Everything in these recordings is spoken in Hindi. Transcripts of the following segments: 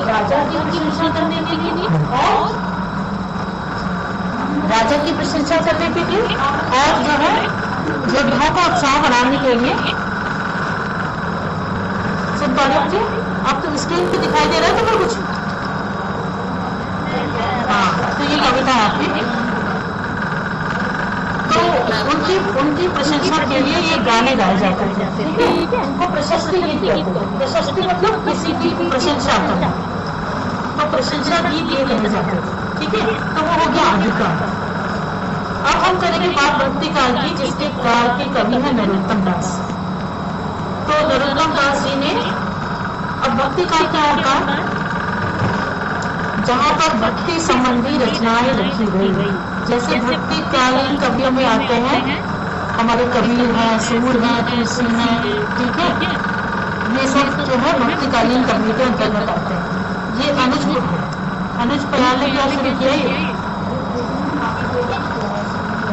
राजा की प्रशंसा करने के लिए और राजा की प्रशंसा करने के लिए और जो है योद्धाओं का उत्साह बढ़ाने के लिए। सुन पा रहे मुझे? अब तो स्क्रीन पे दिखाई दे रहा है तुम्हें कुछ? हाँ, तो ये कविता आपकी, तो उनकी प्रशंसा के लिए ये गाने गाए जाते थे। उनको प्रशस्ति गीत कहते हैं। प्रशस्ति मतलब किसी की प्रशंसा करना, तो प्रशंसा गीत ये कहे जाते थे। ठीक है, तो वो हो गया आदिकाल। अब हम करेंगे बात भक्ति काल की, जिसके काल के कवि है नरोत्तम दास। तो नरोत्तम दास जी ने, अब भक्ति काल क्या होगा? जहाँ पर भक्ति संबंधी रचनाएं लिखी गई, जैसे भक्ति कालीन कवियों में आते हैं हमारे कबीर हैं, सूर हैं, तुलसी हैं। ठीक है, ये सब जो है भक्ति कालीन कवि के अंतर्गत आते हैं। ये अनुज पयाल ने क्या शुरू किया? ये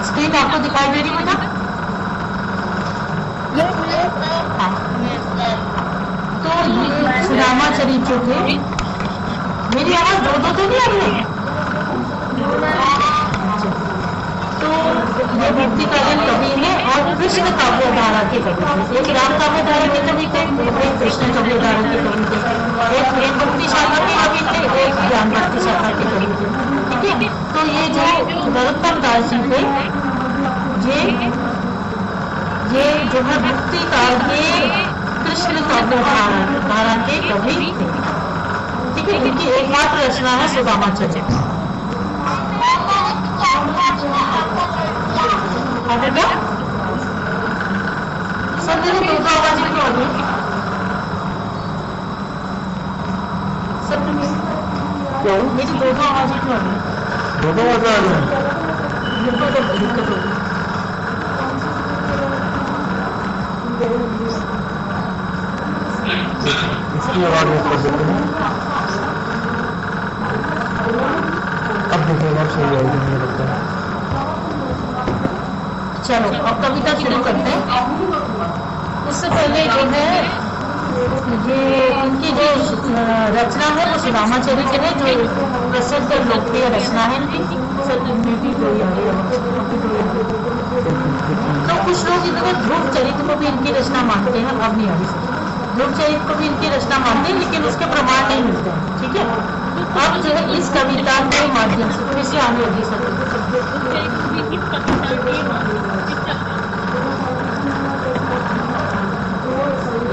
स्क्रीन आपको दिखाई दे रही बेटा? हाँ, तो ये सुदामा चरित्र थे। मेरी आवाज दो तो नहीं आ रही? तो ये भक्ति कालीन कवि है और कृष्ण काव्य धारा के कवि थे। एक राम काव्य धारा के कवि थे, एक कृष्ण काव्य धारा के कवि थे, एक प्रेम भक्ति शाखा के कवि थे, एक ज्ञान भक्ति शाखा के कवि थे। ठीक है, तो ये जो नरोत्तम दास जी थे, ये जो है भक्ति काल के कृष्ण काव्य धारा के कवि थे। ठीक है, इनकी एकमात्र रचना है सुदामा चरित्र। सर मेरी दो आवाज क्यों आ रही? सर मेरी दो आवाज क्यों आ रही? दो आवाज आ रही है। दिक्कत होगी। इसकी आवाज कर देते हैं। अब देखिए बात सही आएगी मुझे लगता है। चलो अब कविता शुरू करते हैं। उससे पहले जो है ये उनकी जो रचना है वो सुदामा चरित्र है, जो प्रसिद्ध लोकप्रिय रचना है इनकी। में भी दो तो कुछ लोग इन्होंने ध्रुव चरित्र को भी इनकी रचना मानते हैं। अब नहीं आ रही, ध्रुव चरित्र को भी इनकी रचना मानते हैं, लेकिन उसके प्रमाण नहीं मिलते हैं। ठीक है, अब जो है इस कविता के माध्यम से थोड़ी सी आने लगी सर,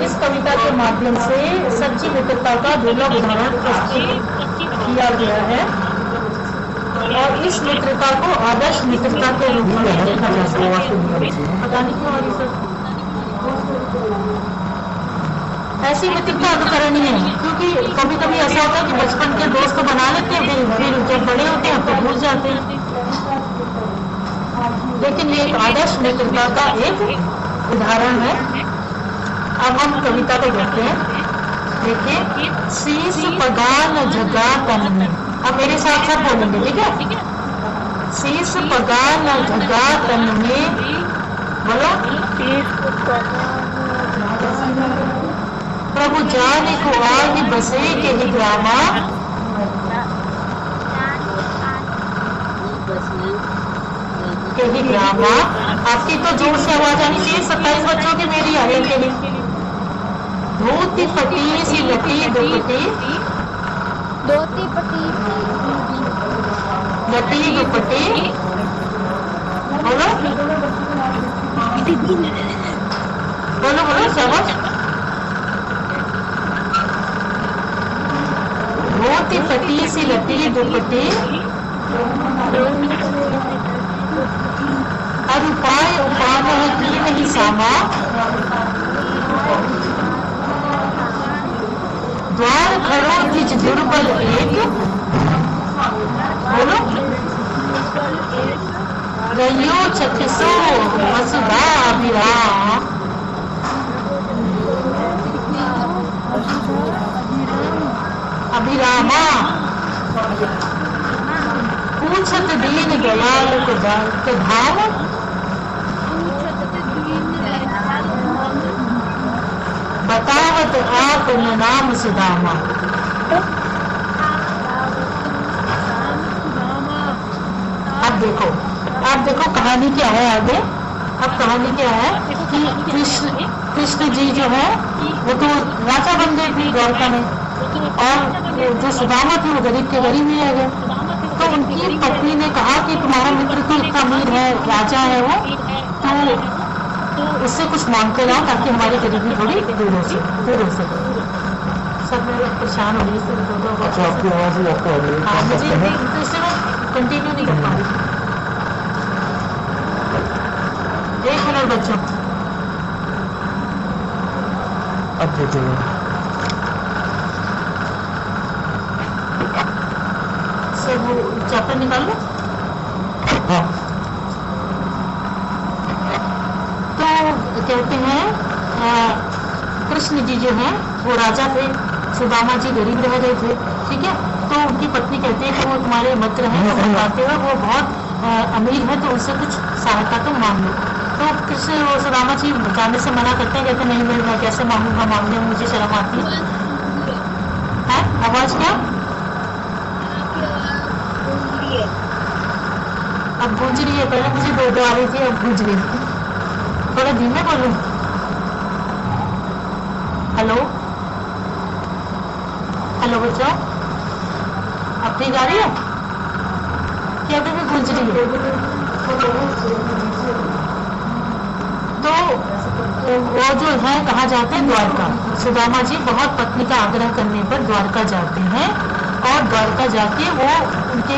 इस कविता के माध्यम से सच्ची मित्रता का दुर्लभ उदाहरण प्रस्तुत किया गया है और इस मित्रता को आदर्श मित्रता के रूप में देखा जा सकता है। पता नहीं क्यों आ रही सर, ऐसी मित्रता अनुकरणीय है, क्योंकि कभी कभी ऐसा होता है कि बचपन के दोस्त बना लेते हैं, फिर जब बड़े होते हैं तो भूल जाते हैं। लेकिन ये एक आदर्श मित्रता का एक उदाहरण है। अब हम कविता को देखते हैं। देखिए, शीश पगान जगा तन में, अब मेरे साथ साथ बोलेंगे। ठीक है, शीश पगान जगा तन में, बोलो। प्रभु जाने को आगे बसे के ही ग्रामा, के ही ग्रामा। आपकी तो जोर से आवाज आनी चाहिए, 27 बच्चों की मेरी आ रही है। धोती पटी सी लटी दुपटी, धोती पटी लटी दुपटी, बोलो बोलो बोलो समझ। धोती पटी सी लटी दुपटी, और उपाय उपाय की नहीं सामा, द्वार खड़ो किच दुर्बल एक, बोलो। रहियो छत्तीसो वसुधा अभिराम, अभिरामा। पूछत दीन दयाल को धाम, बतावत आप नाम सुदामा। अब देखो कहानी क्या है आगे। अब कहानी क्या है कि कृष्ण जी जो है वो तो राजा बन गए थे द्वारका में, और जो सुदामा थे वो गरीब के गरीब ही रह गए। तो उनकी पत्नी ने कहा कि तुम्हारा मित्र तो इतना अमीर है, राजा है वो, तो उससे कुछ मांग कर लाओ ताकि हमारी गरीबी थोड़ी दूर हो सके। सब लोग परेशान हो गए। अच्छा, आपकी आवाज ही आपको आ रही है। हाँ, मुझे तो इससे मैं कंटिन्यू नहीं कर पा रही। 1 मिनट बच्चों। अब देखिए सब चैप्टर निकाल लो। हाँ, तो कहते हैं कृष्ण जी जो है वो राजा थे, सुदामा जी गरीब रह गए थे। ठीक है, तो उनकी पत्नी कहती है कि वो तुम्हारे मित्र हैं, तो बताते हो वो बहुत अमीर है, तो उनसे कुछ सहायता तो मांग लो। तो कृष्ण और सुदामा जी जाने से मना करते हैं, कहते नहीं मैं कैसे मांगूंगा, मांगने में मुझे शर्म आती है। आवाज क्या अब गूंज रही है? पहले मुझे 2 आ रही थी, अब गूंज रही है। थोड़ा धीमे बोलूं? हेलो हेलो बच्चों, अब ठीक आ रही है कि अभी भी गूंज रही है? तो वो जो है कहाँ जाते हैं? द्वारका। सुदामा जी बहुत पत्नी का आग्रह करने पर द्वारका जाते हैं, और द्वारका जाके वो उनके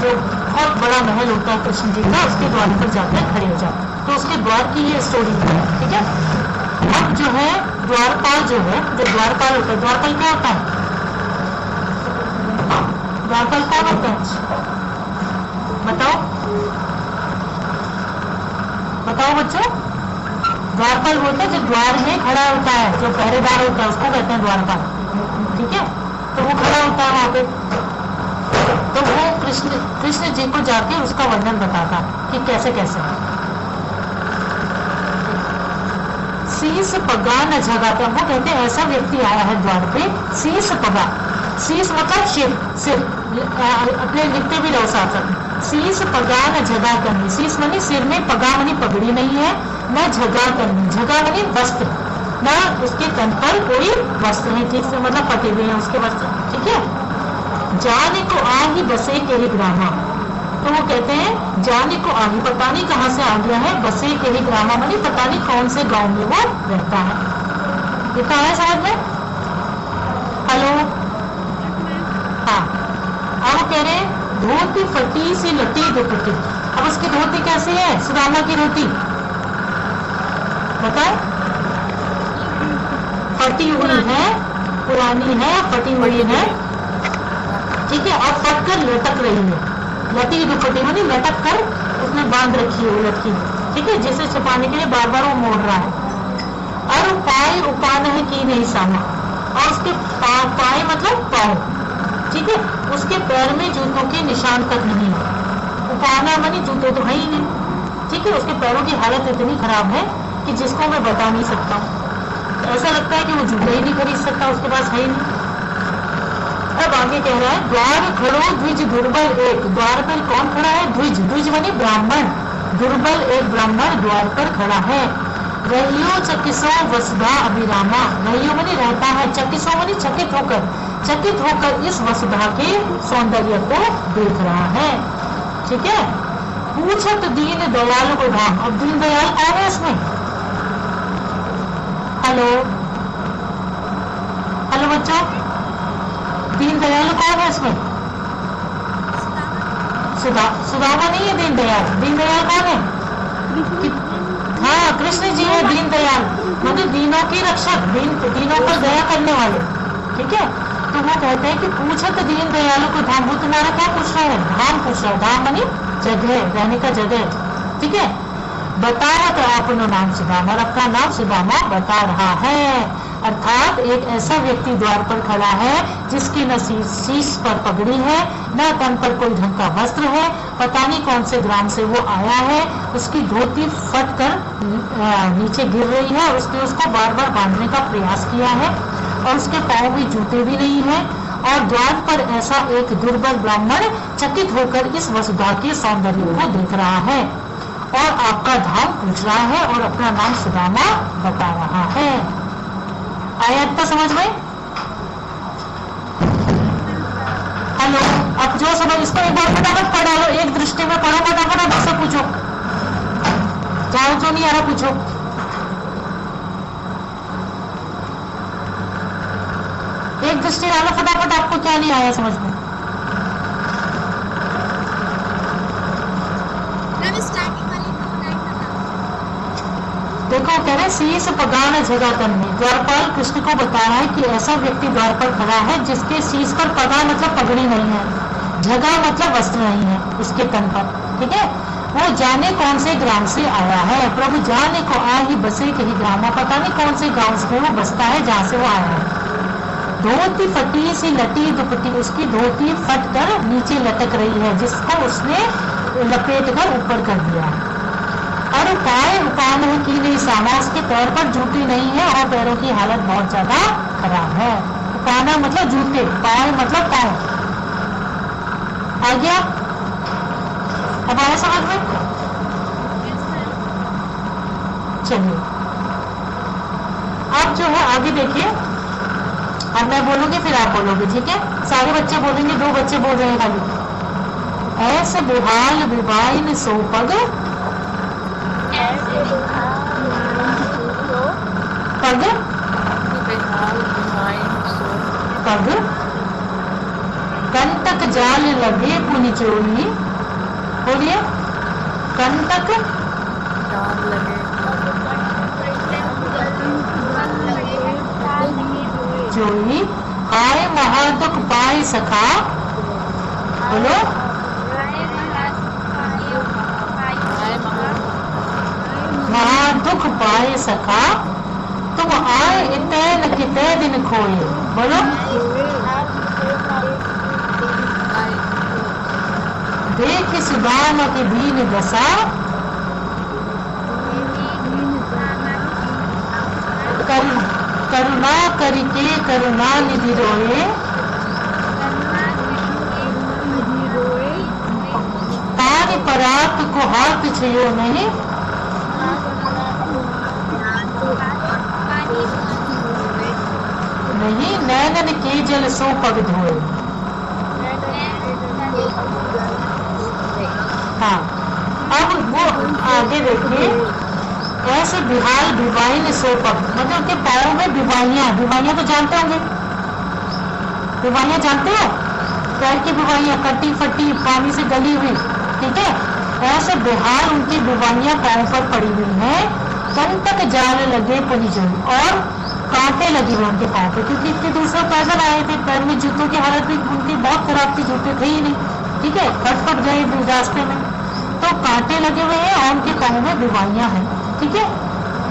जो बहुत बड़ा महल होता है कृष्ण जी का, उसके द्वार पर जाकर खड़े हो जाते। तो उसके द्वार की ये स्टोरी है। ठीक है, अब जो है द्वारपाल जो है, जो द्वारपाल होता है, द्वारपाल क्या होता है? द्वारपाल कौन होता है? बताओ बताओ बच्चों। द्वारपाल बोलते हैं जो द्वार में खड़ा होता है, जो पहरेदार होता है, उसको कहते हैं द्वारपाल। ठीक है, तो वो खड़ा होता है वहां पे, तो वो कृष्ण जी को जाके उसका वर्णन बताता कि कैसे कैसे शीश पगा न जगाता। वो कहते हैं ऐसा व्यक्ति आया है द्वार पे, शीश पगा, शीश मतलब सिर अपने लिखते भी रहो साथ साथ। शीश पगा न जगा करनी, शीश मनी सिर में, पगा मनी पगड़ी नहीं है, न जगा करनी, जगा मनी वस्त्र, न उसके तन पर कोई वस्त्र नहीं, ठीक से मतलब पटे हुए हैं उसके वस्त्र। ठीक है, जाने को आ ही बसे के ही ग्रामा। तो वो कहते हैं जाने को आ ही, पता नहीं कहाँ से आ गया है, बसे के ही ग्रामा मनी पता नहीं कौन से गांव में वो रहता है। ये कहाँ है समझ में? हेलो, हाँ। अब वो कह रहे धोती फटी सी लटी दुपट्टी। अब उसकी धोती कैसी है? सुदामा की धोती बताओ। फटी हुई है, पुरानी है, फटी हुई है। ठीक है, और फट कर लटक रही है। लटी दुपट्टी मानी लटक कर उसने बांध रखी है, लटकी। ठीक है, जिसे छुपाने के लिए बार बार वो मोड़ रहा है। और पाए उपान है की नहीं सामा, और उसके पाए मतलब पाँव। ठीक है, उसके पैर में जूतों के निशान तक नहीं है। उपाना मानी जूते तो है ही नहीं। ठीक है, उसके पैरों की हालत इतनी खराब है कि जिसको मैं बता नहीं सकता हूँ। ऐसा लगता है कि वो जूते ही नहीं खरीद सकता, उसके पास है ही नहीं। अब आगे कह रहा है द्वार खड़ो द्विज दुर्बल एक। द्वार पर कौन खड़ा है? द्विज, द्विज मानी ब्राह्मण, दुर्बल एक ब्राह्मण द्वार पर खड़ा है। रहियो चकिसो वसुधा अभिरामा, रहियो मानी रहता है, चकिसो मानी चकित होकर इस वसुधा के सौंदर्य को देख रहा है। ठीक है, पूछत दीन दयाल को धाम। अब दीन दयाल कौन है इसमें? हेलो हेलो बच्चों, दीन दयाल कौन है इसमें? सुदामा नहीं है दीन दयाल। दीन दयाल कौन है? हाँ, कृष्ण जी है दीन दयाल, मतलब दीनों की रक्षक, दीनों पर दया करने वाले। ठीक है, तो वो कहते हैं कि पूछत दीन दयाल को धाम। वो तुम्हारा क्या पूछ रहा है? धाम पूछ रहा है। धाम मानी जगह, रहने का जगह। ठीक है, बता रहा था अपना नाम सुदामा, और अपना नाम सुदामा बता रहा है। अर्थात एक ऐसा व्यक्ति द्वार पर खड़ा है जिसकी न शीश पर पगड़ी है, न तन पर कोई ढंग का वस्त्र है, पता नहीं कौन से ग्राम से वो आया है। उसकी धोती फट कर नीचे गिर रही है, और उसने उसको बार बार बांधने का प्रयास किया है, और उसके पाँव भी जूते भी नहीं है, और द्वार पर ऐसा एक दुर्बल ब्राह्मण चकित होकर इस वसुधा के सौंदर्य को देख रहा है और आपका धाम पूछ रहा है और अपना नाम सुदामा बता रहा है। आया तो समझ में? हेलो, अब जो समझ इसको एक बार फटाफट पढ़ा लो, एक दृष्टि में पढ़ो फटाफट, अब उससे पूछो, जाओ जो नहीं आ रहा पूछो। एक दृष्टि डालो फटाफट, आपको क्या नहीं आया समझ में? देखो कह रहे शीश पगान जगह करने, द्वारपाल कृष्ण को बता रहा है कि ऐसा व्यक्ति द्वार पर खड़ा है जिसके शीश पर पगा मतलब पगड़ी नहीं है, जगह मतलब वस्त्र नहीं है इसके तन पर, ठीक है। वो जाने कौन से ग्राम से आया है, प्रभु जाने को आ ही बसे कहीं ग्राम, पता नहीं कौन से गांव से वो बसता है जहां से वो आया है। धोती फटी सी लटी दुपट्टी, उसकी धोती फट कर नीचे लटक रही है जिसको उसने लपेट कर ऊपर कर दिया है। और उपाय उपान है कि नहीं सामा, उसके पैर पर जूती नहीं है और पैरों की हालत बहुत ज्यादा खराब है। उपाना मतलब जूते, पाय मतलब पाँव। आ गया? अब आया समझ में? चलिए अब जो है आगे देखिए, अब मैं बोलूंगी फिर आप बोलोगे, ठीक है। सारे बच्चे बोलेंगे, 2 बच्चे बोल रहे हैं खाली। ऐसे बेहाल विवाइन सोपग पग पग कंटक जाल लगे पुनि चोरी, बोलिए कंटक चोरी, आए महादुख पाए सखा, बोलो महादुख पाए सखा, तुम आए इतने न कितने दिन खोए, बोलो देख सुदामा की दीन दशा, करुणा करके करुणा निधि रोए, तानि परात को हाथ छयो नहीं, नहीं नैनन के जल सो पग धोए। हाँ अब वो आगे देखिए, ऐसे बिहाल बिवाइन सो पग मतलब उनके पैरों में बिवाइयां, बिवाइयां तो जानते होंगे, बिवाइयां जानते हो, पैर की बिवाइयां कटी फटी पानी से गली हुई, ठीक है। ऐसे बिहाल उनकी बिवाइयां पैरों पर पड़ी हुई हैं, कंटक जाल लगे पुनि चोरी, और कांटे लगे हुए उनके पाँव पे, क्योंकि इतनी दूर से पैदल आए थे, पैर में जूतों की हालत भी उनकी बहुत खराब थी, जूते थे ही नहीं, ठीक है, फट गए रास्ते में, तो कांटे लगे हुए हैं और उनके पाँव में बिवाइयां हैं, ठीक है।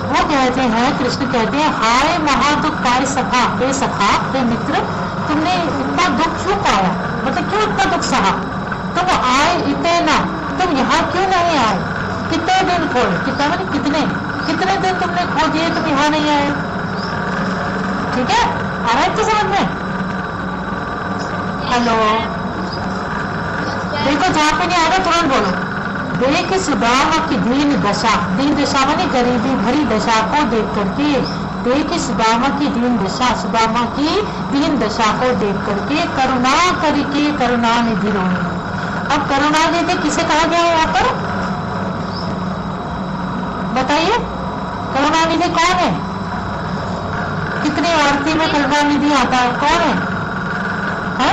वो कहते हैं, कृष्ण कहते हैं, हाय महादुख पाए सखा, हे सखा हे मित्र, तुमने इतना दुख क्यों पाया, मतलब क्यों इतना दुख सहा, तुम आए इतना, तुम यहाँ क्यों नहीं आए, कितने दिन खोए, कितना मैंने कितने दिन तुमने खो दिए, तुम यहाँ नहीं आए, ठीक है। आ रहा है तो समझ में? हेलो, देखो जहाँ पे नहीं आ रहा तुरंत बोलो। देख सुदामा की दीन दशा, दीन दशा मानी गरीबी भरी दशा को देख करके, देख सुदामा की दीन दशा, सुदामा की दीन दशा को देख करके करुणा करके करुणा निधि रोए। अब करुणा निधि किसे कहा गया है यहाँ पर, बताइए, करुणा निधि कौन है, कितनी आरती में करुणा निधि आता है, कौन है?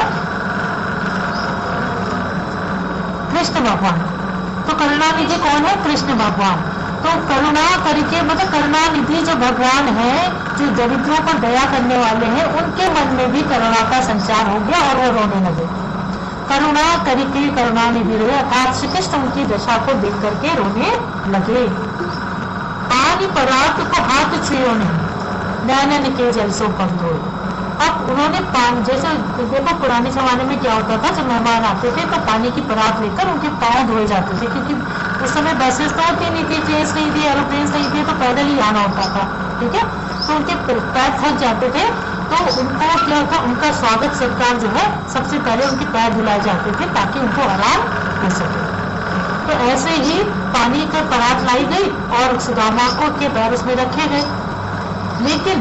कृष्ण भगवान। तो करुणा निधि कौन है, कृष्ण भगवान। तो करुणा करके मतलब करुणा निधि जो भगवान है, जो दरिद्रों पर दया करने वाले हैं, उनके मन में भी करुणा का संचार हो गया और वो रोने लगे। करुणा करके करुणा निधि रोए, अर्थात श्री कृष्ण उनकी दशा को देख करके रोने लगे। पानी परात को हाथ छुओ नहीं, नैनन के जल सो पग धोए। अब उन्होंने पानी, जैसे देखो पुराने जमाने में क्या होता था, जब मेहमान आते थे तो पानी की परात लेकर उनके पाँव धोए जाते थे, क्योंकि उस समय बसेस तो होती नहीं थी, ट्रेन नहीं थी, एरोप्लेन नहीं थे, तो पैदल ही आना होता था, ठीक है। तो उनके पैर थक जाते थे, तो उनको क्या था, उनका स्वागत सत्कार जो है सबसे पहले उनके पैर धुलाए जाते थे ताकि उनको आराम हो सके। तो ऐसे ही पानी का परात लाई गई और सुदामा को के पैर उसमें रखे गए। लेकिन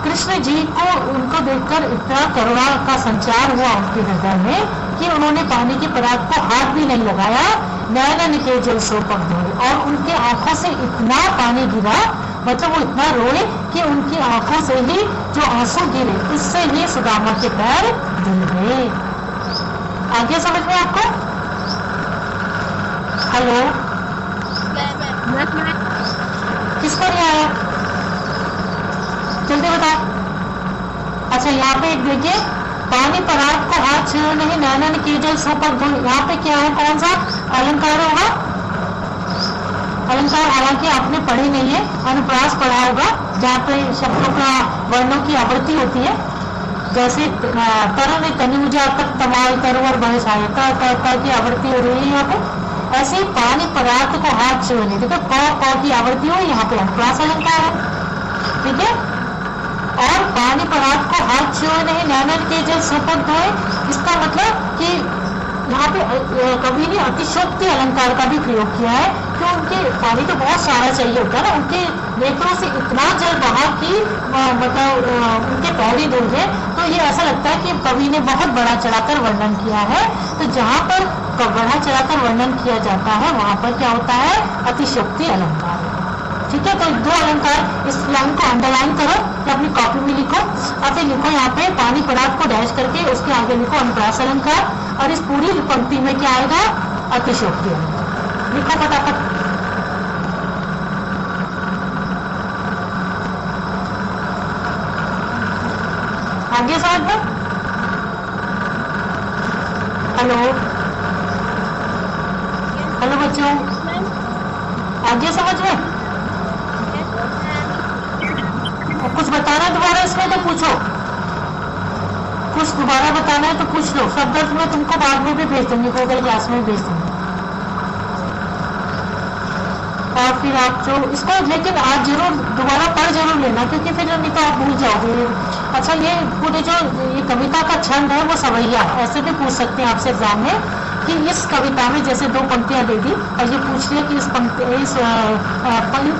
कृष्ण जी को उनको देखकर इतना करुणा का संचार हुआ उनके हृदय में कि उन्होंने पानी की परात को हाथ भी नहीं लगाया, नयन के जल सोपक धोए, और उनके आंखों से इतना पानी गिरा, मतलब वो इतना रोए कि उनकी आंखों से ही जो आंसू गिरे उससे ही सुदामा के पैर धुल गए। आगे समझ में आपको? हेलो, किसको नहीं आया? जल्दी बताओ। अच्छा, यहाँ पे एक देखिए, पानी परात को हाथ छुए नहीं, नैनन की जल सोपक धोए। यहाँ पे क्या है, कौन सा अलंकार होगा? अलंकार हालांकि आपने पढ़ी नहीं है, अनुप्रास पढ़ा होगा, जहाँ पे शब्दों का वर्णों की आवृत्ति होती है। जैसे तरन तनुजा तक तमाल तरवर बहस आए की आवृत्ति हो रही है यहाँ पे। ऐसे ही पानी परात को हाथ छुए नहीं, देखो क की आवृत्ति हो, यहाँ पे अनुप्रास अलंकार है, ठीक है। और पानी परात को हाथ छुए नहीं, नैनन के जल सोपक धोए, इसका मतलब कि यहाँ पे कवि ने अतिशोक्ति अलंकार का भी प्रयोग किया है, कि उनके पानी तो बहुत सारा चाहिए होता है ना, उनके नेत्रों से इतना जल बहा कि मतलब उनके पैर ही धुल गए। तो ये ऐसा लगता है कि कवि ने बहुत बड़ा चढ़ाकर वर्णन किया है। तो जहाँ पर बड़ा चढ़ाकर वर्णन किया जाता है वहां पर क्या होता है, अतिशोक्ति अलंकार, ठीक है। तो दो अलंकार, इस लाइन को अंडरलाइन करो या अपनी कॉपी में लिखो, और फिर लिखो यहाँ पे पानी परात को डैश करके उसके आगे लिखो अनुप्रास अलंकार, और इस पूरी पंक्ति में क्या आएगा, अतिशोक्ति अलंकार। लिखो फटाफट। आगे समझ में? हेलो हेलो बच्चों, आगे समझ में? कुछ बताना है दोबारा इसमें तो पूछो, कुछ दोबारा बताना है तो पूछ लो। शब्द मैं तुमको बाद में भी भेज दूंगी, गूगल क्लास में भेज दूंगी। और फिर आप जो इसको, लेकिन आज जरूर दोबारा पढ़ जरूर लेना, क्योंकि फिर नहीं तो आप भूल जाओगे। अच्छा, ये पूरे जो ये कविता का छंद है वो सवैया, ऐसे भी पूछ सकते हैं आपसे एग्जाम में कि इस कविता में जैसे दो पंक्तियां दे दी और ये पूछ लिया कि इन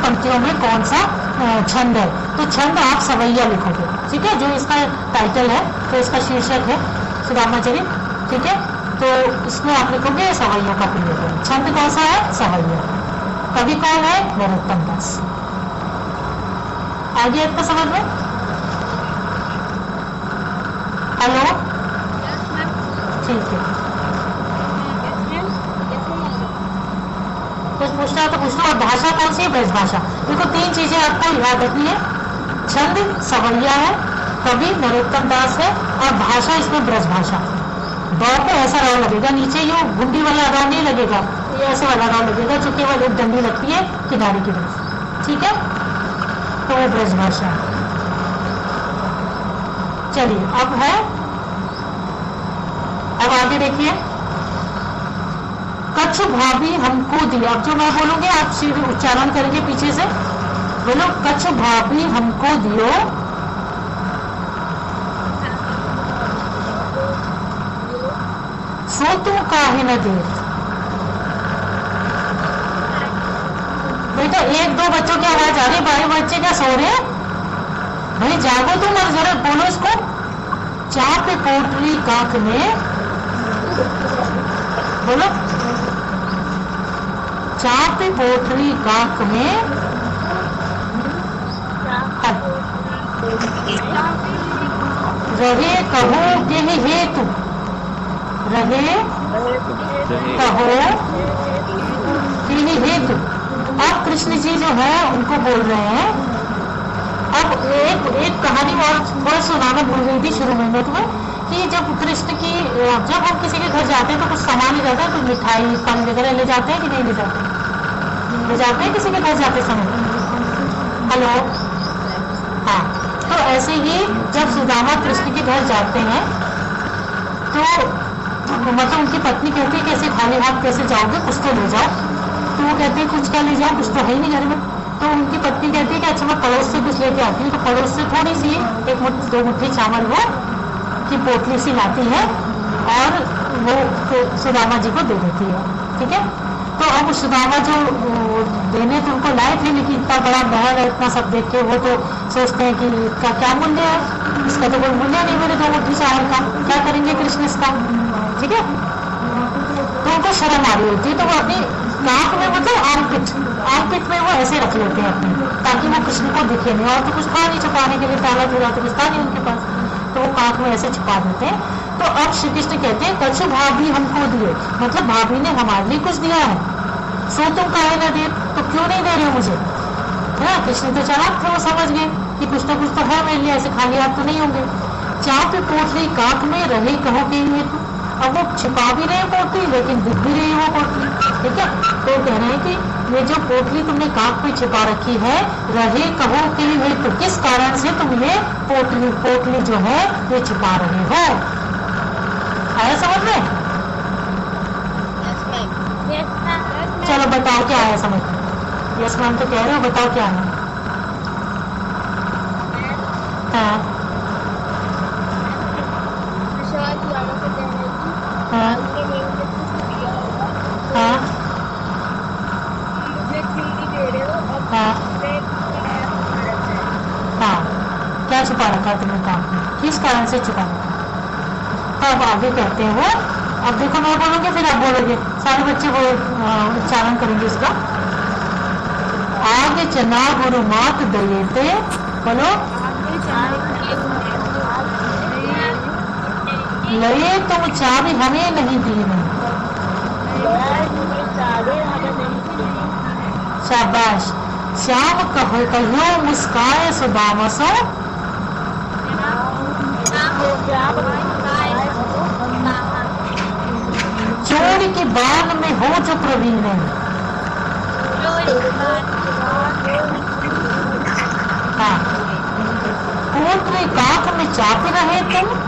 पंक्तियों में कौन सा छंद है, तो छंद आप सवैया लिखोगे, ठीक है। जो इसका टाइटल है, तो इसका शीर्षक है सुदामाचरित, ठीक है। तो इसमें आप लिखोगे सवैया का प्रयोग है। छंद कौन सा है, सवैया। कवि कौन है, नरोत्तम दास। आगे आपको समझ में? हेलो, ठीक है। कुछ पूछना है तो पूछ लो। और भाषा कौन सी है, ब्रज भाषा। देखो, तीन चीजें आपको याद रखनी है, छंद सवैया है, कवि नरोत्तम दास है, और भाषा इसमें ब्रज भाषा। दौड़ पे ऐसा राव लगेगा, नीचे ये गुंडी वाला राव नहीं लगेगा, ये ऐसे वाला राव लगेगा जो केवल एक डंडी लगती है किनारे की तरफ, ठीक है। तो वो ब्रज भाषा है। चलिए, अब है, अब आगे देखिए, कच्छ भाभी हमको दिया। अब जो मैं बोलूंगी आप सीधे उच्चारण करेंगे पीछे से, बोलो कच्छ भाभी हमको दियो, सो तुम काहे न दे। बेटा, एक दो बच्चों की आवाज आ रही, बाकी बच्चे क्या सो रहे हैं? भाई जागो तुम और जरा बोलो इसको। चाप पोटली काक में, बोलो चाप पोटली काक में, रहे कहो के हेतु, रहे कहो के हेतु। अब कृष्ण जी जो है उनको बोल रहे हैं। अब एक कहानी और थोड़ा सुनाना भूल गई थी शुरू में तुम्हें, कि जब कृष्ण की, जब हम किसी के घर जाते हैं तो कुछ सामान ले जाते हैं, कुछ मिठाई फल वगैरह ले जाते हैं कि नहीं ले जाते? ले जाते हैं किसी के घर जाते समय। हेलो, हाँ। तो ऐसे ही जब सुदामा कृष्ण के घर जाते हैं तो मतलब उनकी पत्नी कहती है कि ऐसे खाली हाथ कैसे जाओगे, कुछ तो ले जाओ। तो वो कहते हैं कुछ क्या ले जाओ, कुछ तो है ही नहीं घर में। तो उनकी पत्नी कहती है कि अच्छा मैं पड़ोस से कुछ लेके आती हूँ, तो पड़ोस से थोड़ी सी एक मुट्ठी 2 मुट्ठी चावल वो की पोटली सी लाती है और वो सुदामा जी को दे देती है। ठीक है, तो अब सुदामा जो देने तो उनको लाए थे, लेकिन इतना बड़ा महल है, इतना सब देख के वो तो सोचते हैं कि इसका क्या मूल्य है, इसका तो कोई मूल्य नहीं, मेरे 2 मुट्ठी चावल का क्या करेंगे कृष्ण इसका। ठीक है, तो उनको शर्म आ रही होती है, तो वो अपनी नाक में मतलब आर्मपिट में वो ऐसे रख लेते हैं अपनी, ताकि वो कृष्ण को दिखे नहीं, और तो कुछ था नहीं छुपाने के लिए, ताला जुड़ा तो कुछ था नहीं उनके पास, तो वो कांख में ऐसे छुपा देते हैं। तो अब श्री कृष्ण कहते हैं कछु भाभी हमको दिए, मतलब भाभी ने हमारे लिए कुछ दिया है, सो तुम काहे ना दे, तो क्यों नहीं दे रहे हो मुझे। है कृष्ण तो चालाक थे, वो समझ गए कि कुछ ना कुछ तो है मेरे लिए, ऐसे खाली हाथ तो नहीं होंगे। चाप पोटली कांख में रहे कहो के लिए, तो अब वो छिपा भी रहे पोटली लेकिन दिख भी रही वो पोटली। ठीक है, तो कह रहे हैं कि ये जो पोटली तुमने कांख में छिपा रखी है, रहे कहो के लिए, तो किस कारण से तुम ये पोटली जो है ये छिपा रहे हो। आया समझ में? चलो बताओ क्या आया समझ में। यस मैम तो कह रहे हो, बताओ क्या है। हाँ हाँ हाँ हाँ हाँ, क्या छुपा रखा तुमने काम, किस कारण से छुपा रखा। तो अब आगे कहते हैं वो, अब देखो मैं बोलूंगी फिर आप बोलोगे, सारे बच्चे वो उच्चारण करेंगे इसका। आगे चना गुरु मात दलेते, बोलो लये तुम चाबी हमें नहीं दी नहीं। शाबाश। श्याम कहो मुस्काए सुदामा सो, चोर की बान में हो जो प्रवीण है। हाँ, पुत्र काख में चाप रहे तुम,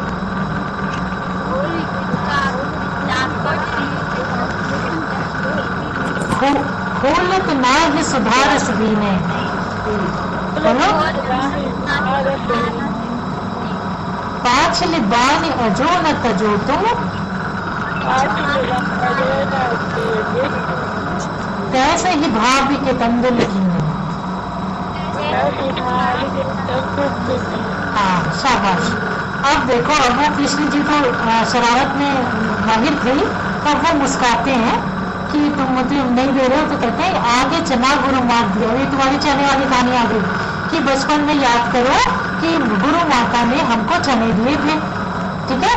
खोलत ना ही सुधारस दीने। बोलो पाछली बानी अजो न तजो तुम, कैसे ही भाभी के तंदुल कीने। हाँ शाबाश। अब देखो, अब वो कृष्ण जी तो शरारत में माहिर थे, तब वो मुस्काते हैं कि तुम मतलब नहीं दे रहे हो, तो कहते हैं आगे चना गुरु मात दिया। ये तुम्हारी चने वाली कहानी आ गई कि बचपन में याद करो कि गुरु माता ने हमको चने दिए थे। ठीक है,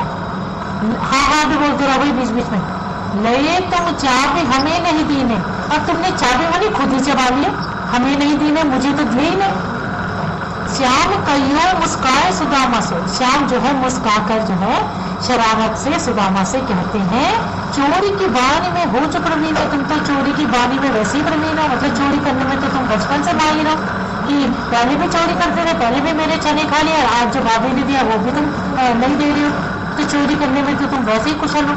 हाँ हाँ भी बोलते रहो भाई बीच बीच में। लये तुम चाबी हमें नहीं दीने, और तुमने चाबी वाली खुद ही चबा लिए, हमें नहीं दीने, मुझे तो दिए ही नहीं। श्याम कहियो मुस्काए सुदामा से, श्याम जो है मुस्काकर जो है शरारत से सुदामा से कहते हैं चोरी की बानी में हो जो प्रवीण है। तुम तो चोरी की बानी में वैसे ही प्रवीण हो, मतलब चोरी करने में तो तुम बचपन से माहिर हो, कि पहले भी चोरी करते थे, पहले भी मेरे चने खा लिया, आज जो भाभी ने दिया वो भी तुम नहीं दे रही हो, तो चोरी करने में तो तुम वैसे ही कुशल हो।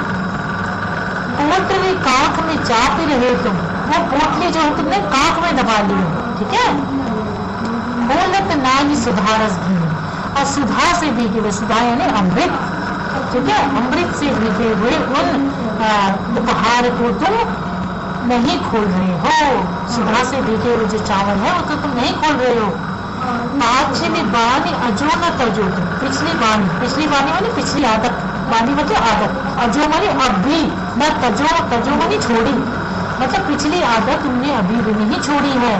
पोटली कांख में चाप ही रहे तुम, वो पोटली जो है तुमने कांख में दबा ली हो। ठीक है, बोलत ना ही सुधारस भी, और सुधा से भीगे हुए, सुधा यानी अमृत। ठीक है, अमृत से भीगे हुए उन उपहार को तुम नहीं खोल रहे हो। सुधा से भीगे हुए जो चावल है वो तो तुम नहीं खोल रहे हो। पाछली बानी अजो न तजो, पिछली बानी वाली पिछली आदत, बानी मतलब आदत, अजो वाली अब भी न तजो वाली छोड़ी, मतलब पिछली आदत तुमने अभी भी नहीं छोड़ी है।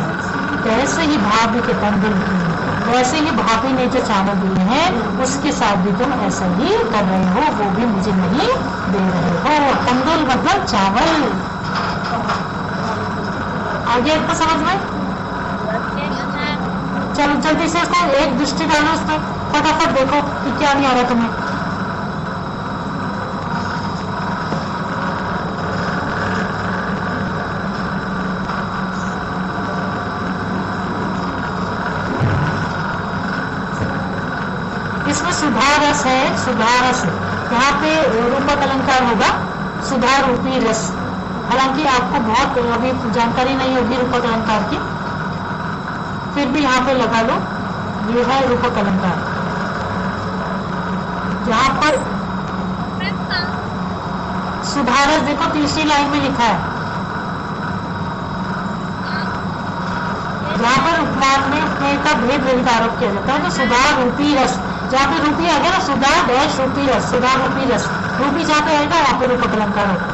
कैसे ही भाभी के तंदुल की, वैसे ही भाभी ने जो चावल दिए हैं उसके साथ भी तुम ऐसा ही कर रहे हो, वो भी मुझे नहीं दे रहे हो। तंदुल मतलब चावल। आगे आपको समझ में? चलो जल्दी से इसको एक दृष्टि डालो, उस पर फटाफट देखो कि क्या नहीं आ रहा तुम्हें। इसमें सुधारस है, सुधारस यहाँ पे रूपक अलंकार होगा, सुधा रूपी रस। हालांकि आपको बहुत अभी जानकारी नहीं होगी रूपक अलंकार की, फिर भी यहाँ पे लगा लो, ये है रूपक अलंकार। यहाँ पर सुधारस देखो तीसरी लाइन में लिखा है, जहाँ पर उपमान में उपमेय का भेद विहित आरोप किया जाता है, तो सुधा रूपी रस, जहाँ पे रूपी आ गया ना, सुधा डैश रूपी रस, सुधा रूपी रस, रूपी जहाँ पे आएगा वहाँ पे रूपक अलंकार होगा।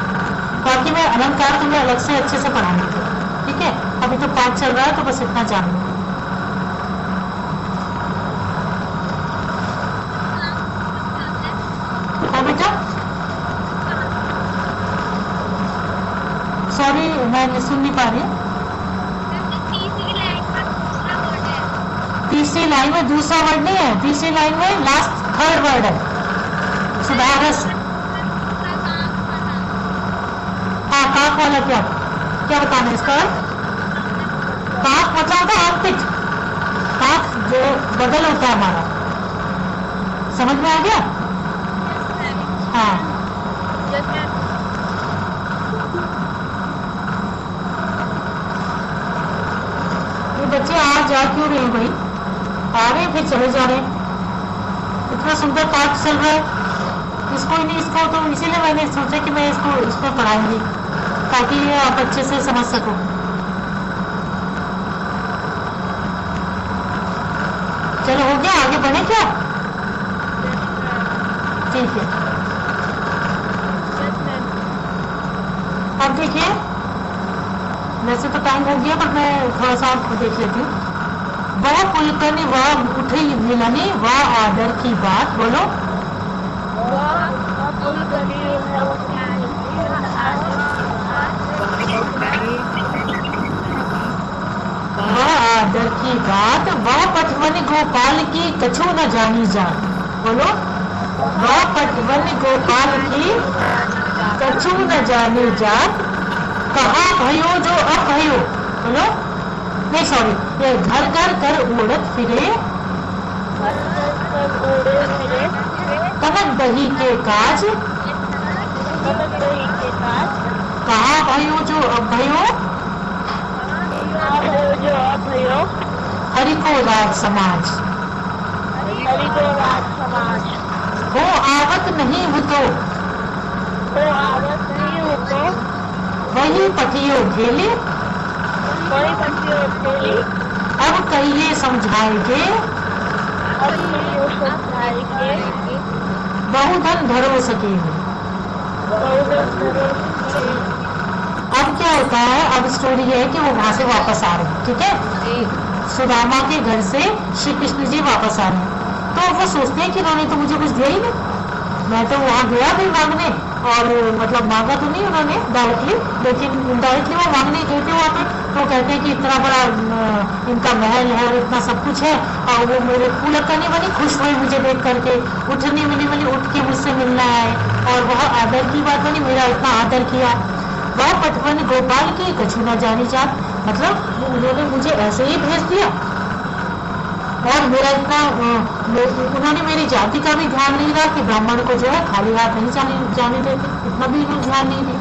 बाकी मैं अलंकार तुम्हें अलग से अच्छे से पढ़ाऊंगी, ठीक है। अभी तो पाठ चल रहा है तो बस इतना जान लो। हाँ बेटा, सॉरी मैं सुन नहीं पा रही। तीसरी लाइन में दूसरा वर्ड नहीं है, तीसरी लाइन में लास्ट थर्ड वर्ड है, सुधारस। हाँ, काक वाला क्या क्या बताना इसका? काक मतलब होता है आर्थिक, काक जो बदल होता है हमारा, समझ में आ गया? हाँ, ये बच्चे आ जा क्यों रहे हैं भाई? आ रहे फिर चले जा रहे। इतना सुंदर पाठ चल रहा है, इसको ही नहीं, इसको तो इसीलिए मैंने सोचा कि मैं इसको इस पर पढ़ाऊंगी ताकि ये आप अच्छे से समझ सको। चलो हो गया, आगे बढ़े क्या? ठीक है, अब देखिए, वैसे तो टाइम हो गया पर मैं थोड़ा सा आपको देख लेती हूँ। वह पुलकनी वह उठी मिलनी वह आदर की बात, बोलो। वह आदर की बात वह पटवन गोपाल की कछु न जानी जात, बोलो। वह पटवन गोपाल की कछु न जानी जात, कहा भयो जो अभयो, बोलो। नहीं सॉरी, ये घर घर कर उड़त फिरे कनक दही के काज, कहा भयो जो अभयो हरि को राज समाज, हो आवत नहीं हो तो वही पतियो खेले, अब कहिए समझाएंगे बहुधन धरो सके। अब क्या होता है, अब स्टोरी है कि वो वहां से वापस आ रहे हैं, ठीक है। सुदामा के घर से श्री कृष्ण जी वापस आ रहे हैं, तो वो सोचते हैं कि उन्होंने तो मुझे कुछ दिया ही नहीं, मैं तो वहां गया भी मांगने, और मतलब मांगा तो नहीं उन्होंने डायरेक्टली, लेकिन इनडायरेक्टली वो मांगने गए थे वहां पे। तो कहते हैं कि इतना बड़ा इनका महल है और इतना सब कुछ है, और वो मेरे फूलक्का नहीं बनी, खुश हुई मुझे देख करके, उठने मिली मिली उठ के मुझसे मिलना है, और वह आदर की बात बनी, मेरा इतना आदर किया। वह पटवन गोपाल की कछु न जानी जात, मतलब उन्होंने मुझे ऐसे ही भेज दिया, और मेरा इतना उन्होंने मेरी जाति का भी ध्यान नहीं रहा कि ब्राह्मण को जो है खाली हाथ नहीं जाने देते, इतना भी उन्होंने ध्यान नहीं दिया।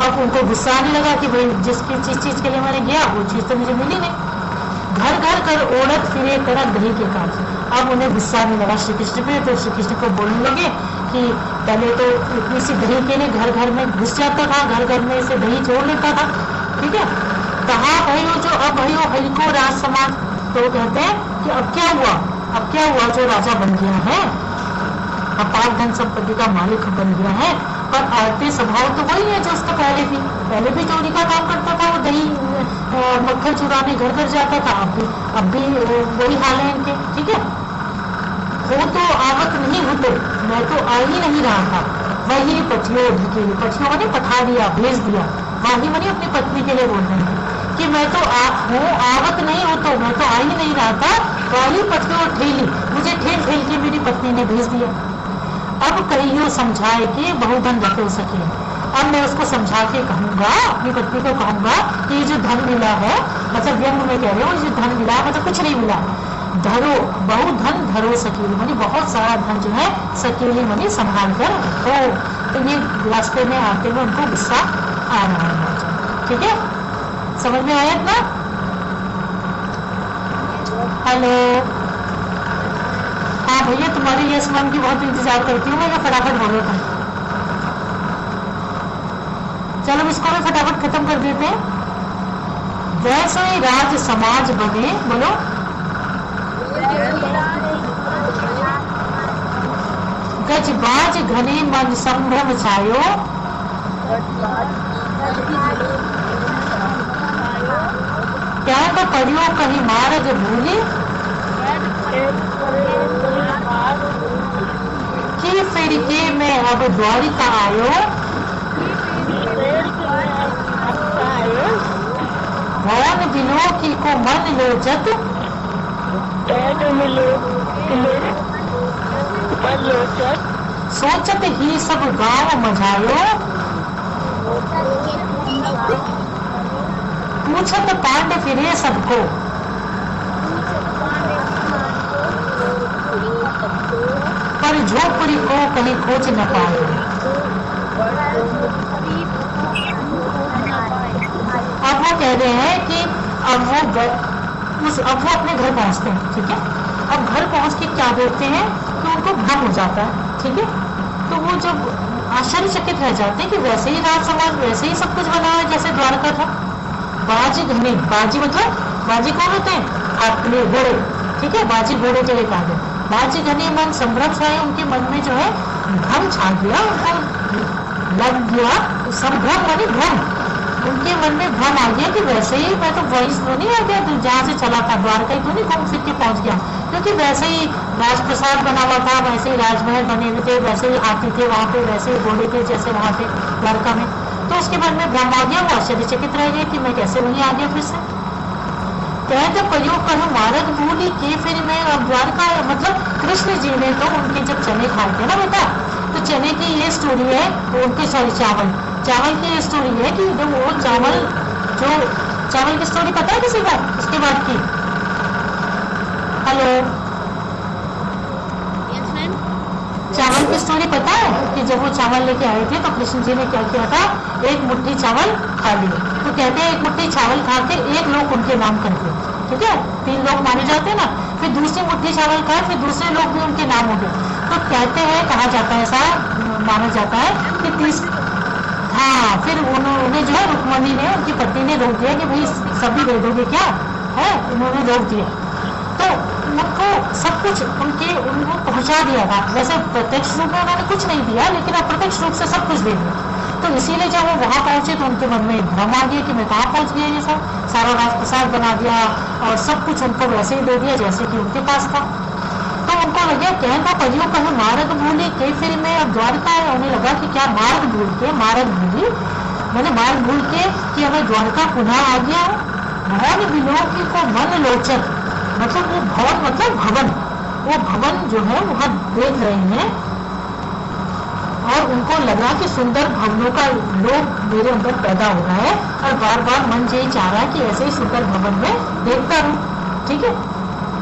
अब उनको गुस्सा आने लगा कि भाई जिसकी चीज के लिए मैंने गया वो चीज तो मुझे मिली नहीं। घर घर कर ओढ़त फिरे कनक दही के काज, अब उन्हें गुस्सा आने लगा श्री कृष्ण पे, तो श्री कृष्ण को बोलने लगे कि पहले तो इतनी सी दही के लिए घर घर में घुस जाता था, घर घर में से दही छोड़ लेता था, ठीक है। कहा भयो जो अब भयो हरि को राज समाज, तो कहते हैं कि अब क्या हुआ, अब क्या हुआ, जो राजा बन गया है, अपार धन संपत्ति का मालिक बन गया है, पर आरती स्वभाव तो वही है जो उसका पहले थी, पहले भी चोरी का काम करता था, वो दही मक्खन चुराने घर घर जाता था, अब भी वही हाल है इनके, ठीक है। वो तो आवत नहीं हो तो मैं तो आ ही नहीं रहा था, वही पतियों के लिए, पतियों ने पठा दिया, भेज दिया, वही मनी अपनी पत्नी के लिए बोल रहे हैं कि मैं तो आवत नहीं हो तो मैं तो आ ही नहीं रहा था, वही पतियों ठेली, मुझे ठेल ठेल के मेरी पत्नी ने भेज दिया। अब कहियो समझाए कि बहुधन रख सके, अब मैं उसको समझा के कहूंगा, अपनी पत्नी को कहूंगा कि ये जो धन मिला है, मतलब व्यंग में कह रहे हो, जो धन मिला है मतलब कुछ नहीं मिला, धरो बहुधन धरो सकेली, मानी बहुत सारा धन जो है सकेली मानी संभाल कर हो। तो ये रास्ते में आते हुए उनको गुस्सा आ रहा है, ठीक है, समझ में आया इतना? हेलो, हाँ भैया तुम्हारे यस मैम की बहुत इंतजार करती हूँ मैं, फटाफट बोलो तुम। चलो इसको भी फटाफट खत्म कर देते हैं। वैसे ही राज समाज बने, बोलो। गजबाज घने मन संभ्रम छायो, क्या तो पढ़ियो कहीं मार्ग भूली, कि फिर के मैं अब द्वारिका आयो, भवन बिलोकी को मन लोचत, सोचत ही सब गांव मझायो, पूछत पांडे फिरे सबको, पर झोपड़ी को कहीं खोज न पाए। अब वो कह रहे हैं कि अब वो अपने घर पहुंचते हैं, ठीक है। अब घर पहुंच के क्या देखते हैं कि उनको भ्रम हो जाता है, ठीक है। तो वो जब आश्चर्यचकित रह जाते हैं कि वैसे ही राज समाज वैसे ही सब कुछ बना है जैसे द्वारका था। बाजी घने, बाजी मतलब बाजी कौन होते हैं? अपने घोड़े, ठीक है। बाजी घोड़े के लिए कहा गया। बाजी घने मन संभ्रम छाए, उनके मन में जो है भ्रम छा गया, उनको लग गया संभ्रम मानी भ्रम, उनके मन में भ्रम आ गया कि वैसे ही मैं तो वही तो नहीं आ गया जहाँ से चला था, द्वारका ही तो नहीं घूम फिर के पहुंच गया, क्योंकि वैसे ही राजप्रसाद बना हुआ था, वैसे ही राजमहल बने हुए थे, वैसे ही हाथी थे वहाँ पे, वैसे ही घोड़े थे जैसे वहाँ थे द्वारका में। तो उसके मन में भ्रम आ गया, वो आश्चर्यचकित रह गए कि मैं कैसे वहीं आ गया फिर से। कहते प्रयोग करूँ मार्ग भूली के फिर मैं अब द्वारका, मतलब कृष्ण जी ने तो उनके जब चने खाए थे ना बेटा, तो चने की ये स्टोरी है, उनके सॉरी चावल की ये स्टोरी है कि जब वो चावल की स्टोरी पता है किसी को उसके बाद की? हेलो, चावल की स्टोरी पता है कि जब वो चावल लेके आए थे तो कृष्ण जी ने क्या किया था, एक मुट्ठी चावल खा लिए। तो कहते हैं एक मुट्ठी चावल खा के एक लोग उनके नाम कर दिए, ठीक है, 3 लोग माने जाते हैं ना। फिर दूसरी मुट्ठी चावल खाए, फिर दूसरे लोग भी उनके नाम हो गए। तो कहते हैं, कहा जाता है, ऐसा माना जाता है कि हाँ, फिर उन्होंने जो है रुक्मणी ने, उनकी पत्नी ने रोक दिया कि भाई सभी दे दोगे क्या है, उन्होंने रोक दिया। तो उनको सब कुछ उनको पहुंचा दिया था, वैसे प्रत्यक्ष रूप में उन्होंने कुछ नहीं दिया, लेकिन अप्रत्यक्ष रूप से सब कुछ दे दिया। तो इसीलिए जब वो वहां पहुंचे तो उनके मन में भ्रम आ गया कि मैं कहाँ पहुंच गया, ये सब सारा राजप्रसाद बना दिया और सब कुछ उनको वैसे ही दे दिया जैसे कि उनके पास था। तो उनको लगे कहना परियों कहीं मार्ग भूली के फिर मैं अब द्वारका है, उन्हें लगा कि क्या मार्ग भूली मैंने मार्ग भूल के कि हमें द्वारका पुनः आ गया। भवन विलोकी को मन लोचक, मतलब वो भवन मतलब भवन, वो भवन जो है वहां देख रहे हैं और उनको लगा कि सुंदर भवनों का लोभ मेरे अंदर पैदा हो रहा है और बार बार मन यही चाह रहा है कि ऐसे ही सुंदर भवन में देखता रहूं, ठीक है।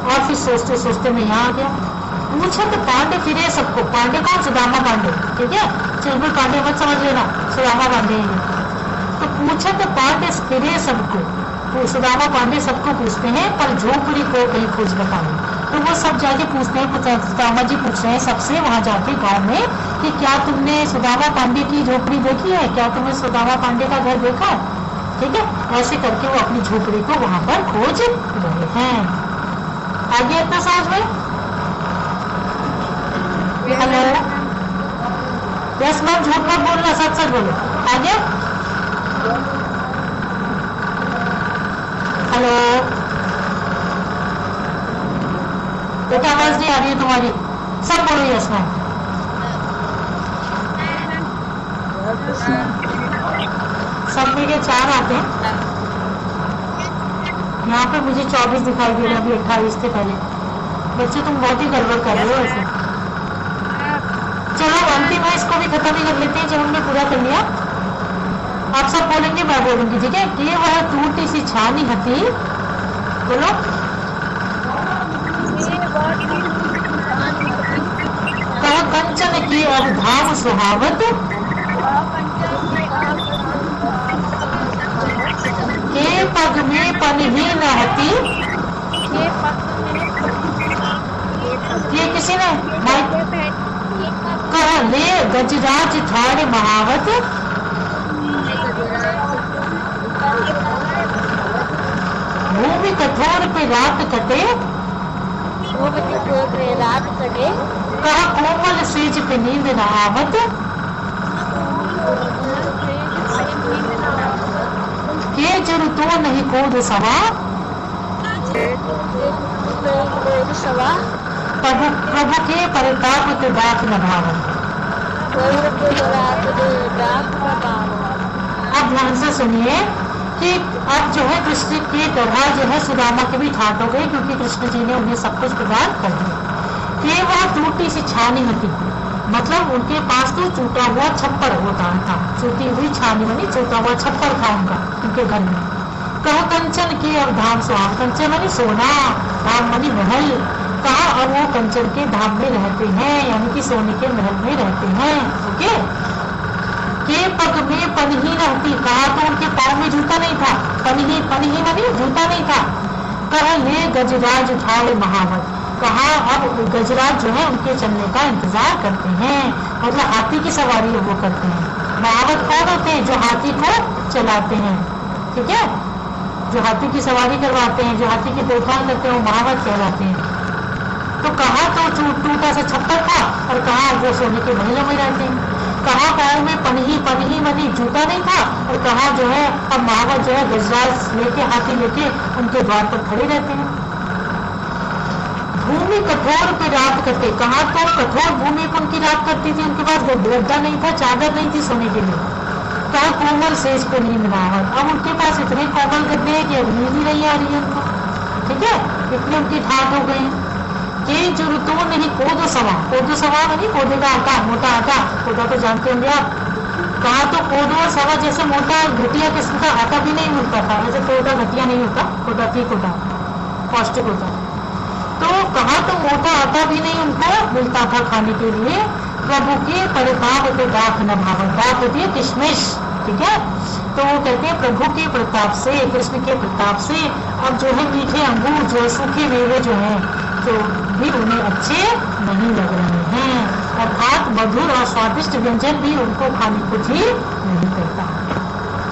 और फिर सोचते सोचते मैं यहाँ आ गया। पूछत पांडे फिरे सबको, पांडे कौन? सुदामा पांडे, ठीक है, चुलबुल पांडे मत समझ लेना, सुदामा पांडे हैं। तो पूछत पांडे फिरे सबको, तो सुदामा पांडे सबको पूछते हैं पर झोपड़ी को कहीं खोज बताओ। तो वो सब जाके पूछते हैं, सुदामा जी पूछ रहे हैं सबसे वहां जाके गांव में कि क्या तुमने सुदामा पांडे की झोपड़ी देखी है, क्या तुमने सुदामा पांडे का घर देखा, ठीक है। ऐसे करके वो अपनी झोपड़ी को वहां पर खोज रहे हैं। आगे इतना समझ में? हेलो, यस मैम, झूठ मत बोलना, सच सच बोलो। आगे, हेलो, बेटा आवाज नहीं आ रही है तुम्हारी, सब बोलो यस मैम। सब में के 4 आते हैं, यहाँ पे मुझे 24 दिखाई दे रहे, अभी 28 थे पहले। बच्चे तुम बहुत ही गड़बड़ कर रहे हो ऐसे। चलो अंतिम है, इसको भी खत्म ही कर लेते हैं जब हमने पूरा कर लिया। आप सब बोलेंगे, मैं बोलूंगी, ठीक है। कि वह टूटी सी छानी हती, बोलो। कह कंचन की अब धाम सुहावत, के पग में पन ही न हती, किसी ने माइक कह ले गजराज ठाड़ महावत भूमि कठोर पे रात कटे रात कटे कहा कोमल सेज पे नींद न आवत के जरु तो नहीं कोद सवा सवा प्रभु प्रभु के परिताप के दाख न भावत। अब ध्यान से सुनिए कि अब जो है कृष्ण की तरह जो है सुदामा के भी ठाट हो गए, क्योंकि कृष्ण जी ने उन्हें सब कुछ प्रदान कर दिया कि वह टूटी सी छानी होती, मतलब उनके पास तो टूटा हुआ छप्पर होता था, टूटी हुई छानी बनी टूटा हुआ छप्पर था उनका उनके घर में। कहा कंचन के और धाम सुहाग, कंचन मनी सोना, धाम मनी महल। कहा अब वो कंचन के धाम में रहते हैं, यानी कि सोने के महल में रहते हैं। ओके, के पग में पनही रहती, कहा तो उनके पाँव में जूता नहीं था, पनही पनही नहीं जूता नहीं था। कहा ले गजराज उठाए महावत, कहा अब गजराज जो है उनके चलने का इंतजार करते हैं, मतलब हाथी की सवारी वो करते हैं। महावत कौन होते हैं? जो हाथी को चलाते हैं, ठीक है, जो हाथी की सवारी करवाते हैं, जो हाथी की देखभाल करते हैं, वो महावत कहलाते हैं। तो कहा तो टूटा सा छप्पर था और कहा वो सोने के महलों में रहते हैं। कहा पाँव में पनही पनही मनी जूता नहीं था, और कहा जो है अब महावत जो है गजराज लेके हाथी लेके उनके द्वार पर खड़े रहते हैं। भूमि कठोर पे रात करते, कहा तो कठोर भूमि पर उनकी रात करती थी, उनके पास गद्दा नहीं था, चादर नहीं थी सोने के लिए। कहा कोमल शेष पे नींद ना आए, अब उनके पास इतने कोमल गद्दे हैं कि अब नींद ही नहीं आ रही है उनको, ठीक है, इतने उनकी ठाट हो गई। के जरूरतों नहीं कोदो सवा नहीं, कोदे का आटा, मोटा आटा, कोदा तो जानते होंगे आप। कहा तो कोदो और सवा जैसे मोटा घटिया किस्म का आटा भी नहीं मिलता था, जैसे कोदा घटिया नहीं होता, कोदा ठीक होता, पौष्टिक होता। तो कहा तो मोटा आटा भी नहीं उनको मिलता था खाने के लिए। प्रभु के परिताप पे दाख न भावत, दाख होती है किशमिश, ठीक है। तो वो कहते हैं प्रभु के प्रताप से, कृष्ण के प्रताप से अब जो है मीठे अंगूर जो है, सूखे मेवे जो है तो भी उन्हें अच्छे नहीं लग रहे हैं, अर्थात मधुर और स्वादिष्ट व्यंजन भी उनको खाने को जी नहीं करता,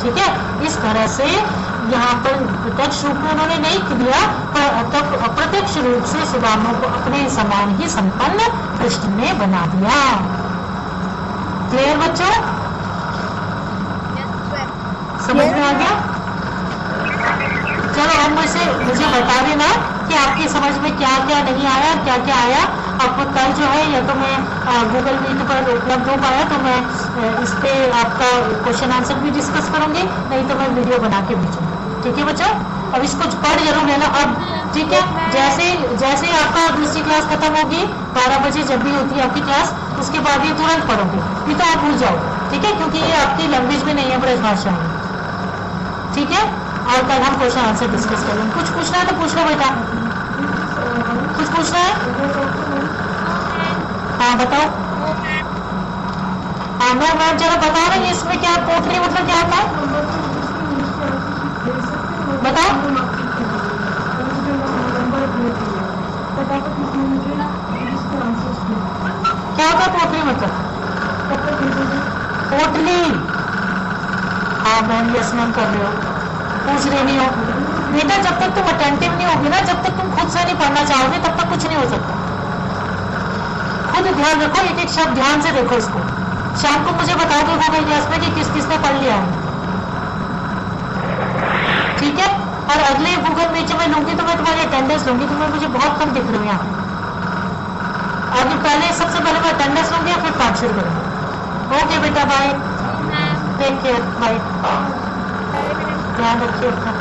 ठीक है। इस तरह से यहाँ पर प्रत्यक्ष रूप में उन्होंने नहीं किया, पर अप्रत्यक्ष रूप से सुदामा को अपने समान ही संपन्न कृष्ण ने बना दिया। क्लियर बच्चों? समझ में आ गया? चलो अब मुझे बता देना कि आपकी समझ में क्या क्या नहीं आया, क्या क्या आया। आपको कल जो है या तो मैं गूगल मीट पर उपलब्ध हो पाया तो मैं इस पे आपका क्वेश्चन आंसर भी डिस्कस करूंगी, नहीं तो मैं वीडियो बना के भेजूंगी, ठीक है बच्चों। अब इसको पढ़ जरूर लेना अब, ठीक है। जैसे आपका दूसरी क्लास खत्म होगी 12 बजे जब भी होती है आपकी क्लास, उसके बाद ये तुरंत पढ़ोगे, ये तो आप भूल जाओ, ठीक है, क्योंकि ये आपकी लैंग्वेज में नहीं है, ब्रजभाषा में, ठीक है। और कल हम क्वेश्चन आंसर डिस्कस करेंगे। कुछ पूछना है तो पूछ लो बेटा, कुछ पूछना है? हाँ बताओ। हाँ मैं जरा बता रही हूँ इसमें क्या पोटली मतलब क्या होता है, बताओ। क्या होता है पोटली मतलब? पोटली, हाँ मैम, यस मैम कर रहे हो, पूछ रही नहीं हो बेटा। जब तक तुम अटेंटिव नहीं होगी ना, जब तक तुम खुद से नहीं पढ़ना चाहोगे तब तक कुछ नहीं हो सकता। खुद ध्यान रखो, एक एक शब्द ध्यान से देखो इसको। शाम को मुझे बता दो गूगल क्लास में कि किस किसने पढ़ लिया है, ठीक है। और अगले गूगल मीट में लूंगी तो मैं तुम्हारी अटेंडेंस लूंगी, तुम्हें मुझे बहुत कम दिख रहे हो यहाँ। अभी पहले सबसे पहले मैं अटेंडेंस लूंगी और फिर पाठ शुरू करूंगी। ओके बेटा, बाय, टेक केयर, बाय, ध्यान रखिए अपना।